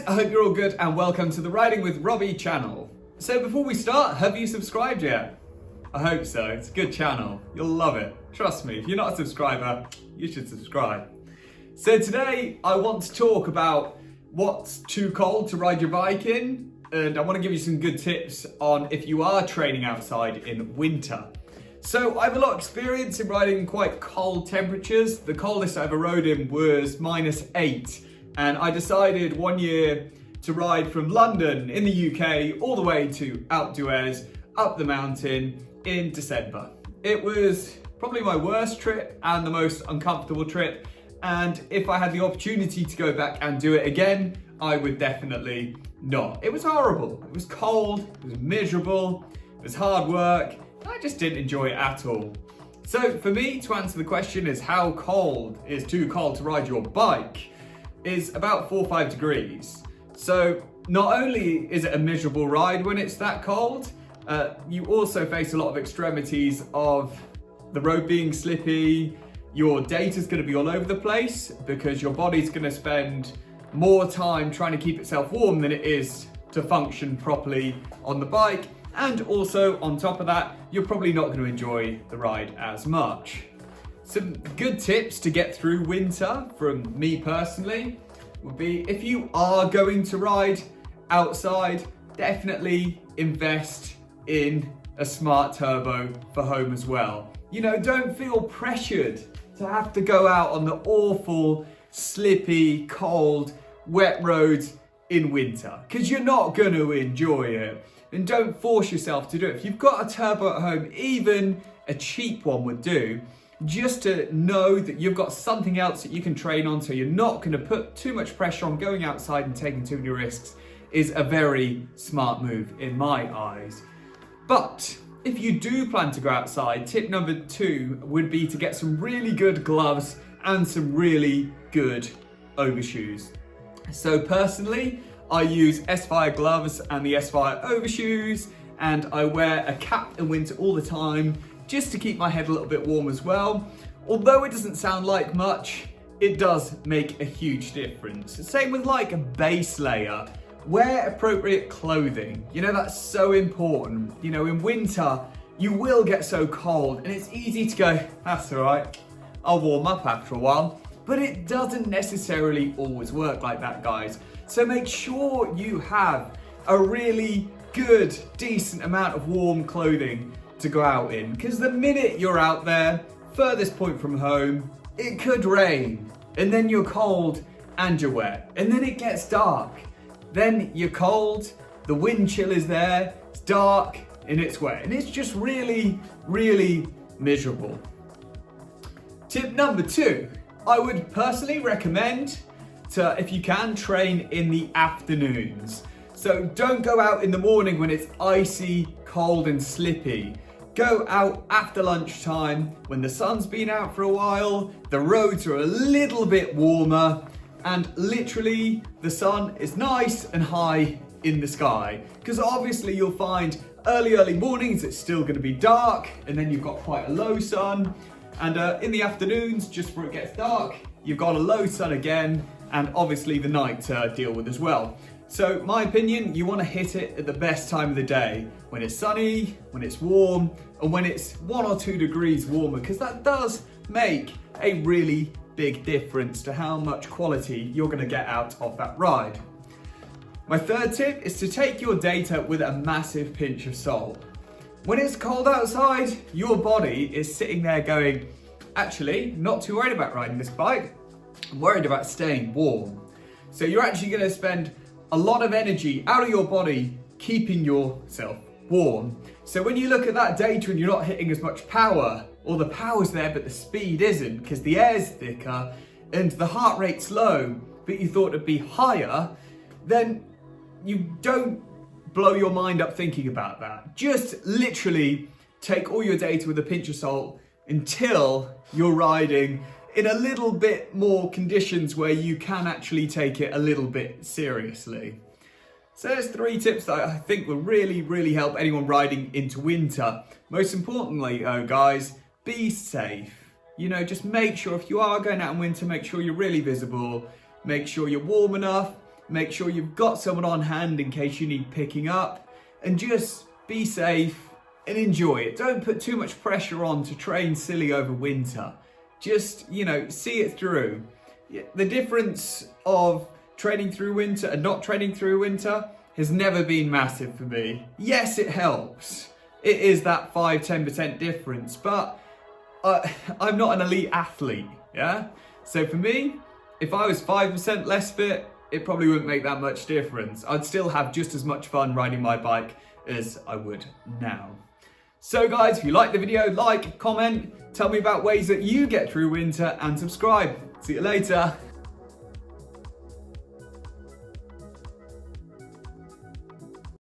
I hope you're all good and welcome to the Riding with Robbie channel. So before we start, have you subscribed yet? I hope so, it's a good channel, you'll love it. Trust me, if you're not a subscriber, you should subscribe. So today I want to talk about what's too cold to ride your bike in, and I want to give you some good tips on if you are training outside in winter. So I have a lot of experience in riding in quite cold temperatures. The coldest I ever rode in was -8. And I decided one year to ride from London in the UK all the way to Alpe d'Huez up the mountain in December. It was probably my worst trip and the most uncomfortable trip. And if I had the opportunity to go back and do it again, I would definitely not. It was horrible. It was cold, it was miserable, it was hard work. I just didn't enjoy it at all. So for me to answer the question is how cold is too cold to ride your bike is about 4 or 5 degrees. So not only is it a miserable ride when it's that cold, you also face a lot of extremities of the road being slippy, your data's going to be all over the place because your body's going to spend more time trying to keep itself warm than it is to function properly on the bike. And also on top of that, you're probably not going to enjoy the ride as much. Some good tips to get through winter from me personally would be if you are going to ride outside, definitely invest in a smart turbo for home as well. You know, don't feel pressured to have to go out on the awful, slippy, cold, wet roads in winter because you're not going to enjoy it. And don't force yourself to do it. If you've got a turbo at home, even a cheap one would do, just to know that you've got something else that you can train on so you're not going to put too much pressure on going outside and taking too many risks is a very smart move in my eyes. But if you do plan to go outside, tip number 2 would be to get some really good gloves and some really good overshoes. So personally, I use S-Fire gloves and the S-Fire overshoes, and I wear a cap in winter all the time just to keep my head a little bit warm as well. Although it doesn't sound like much, it does make a huge difference. Same with like a base layer. Wear appropriate clothing. You know, that's so important. You know, in winter, you will get so cold and it's easy to go, that's all right, I'll warm up after a while. But it doesn't necessarily always work like that, guys. So make sure you have a really good, decent amount of warm clothing to go out in. Because the minute you're out there, furthest point from home, it could rain. And then you're cold and you're wet. And then it gets dark. Then you're cold, the wind chill is there, it's dark and it's wet. And it's just really, really miserable. Tip number 2, I would personally recommend to, if you can, train in the afternoons. So don't go out in the morning when it's icy, cold and slippy. Go out after lunchtime when the sun's been out for a while, the roads are a little bit warmer, and literally the sun is nice and high in the sky. Because obviously you'll find early mornings it's still going to be dark, and then you've got quite a low sun. And in the afternoons, just before it gets dark, you've got a low sun again, and obviously the night to deal with as well. So my opinion, you want to hit it at the best time of the day, when it's sunny, when it's warm, and when it's 1 or 2 degrees warmer, because that does make a really big difference to how much quality you're going to get out of that ride. My third tip is to take your data with a massive pinch of salt. When it's cold outside, your body is sitting there going, actually, not too worried about riding this bike, I'm worried about staying warm. So you're actually going to spend a lot of energy out of your body keeping yourself warm. So when you look at that data and you're not hitting as much power, or the power's there but the speed isn't because the air's thicker and the heart rate's low, but you thought it'd be higher, then you don't blow your mind up thinking about that. Just literally take all your data with a pinch of salt until you're riding in a little bit more conditions where you can actually take it a little bit seriously. So there's 3 tips that I think will really, really help anyone riding into winter. Most importantly, guys, be safe. You know, just make sure if you are going out in winter, make sure you're really visible, make sure you're warm enough, Make sure you've got someone on hand in case you need picking up, and just be safe and enjoy it. Don't put too much pressure on to train silly over winter. Just, see it through. The difference of training through winter and not training through winter has never been massive for me. Yes, it helps. It is that 5-10% difference, but I'm not an elite athlete, yeah? So for me, if I was 5% less fit, it probably wouldn't make that much difference. I'd still have just as much fun riding my bike as I would now. So guys, if you liked the video, like, comment, tell me about ways that you get through winter, and subscribe. See you later.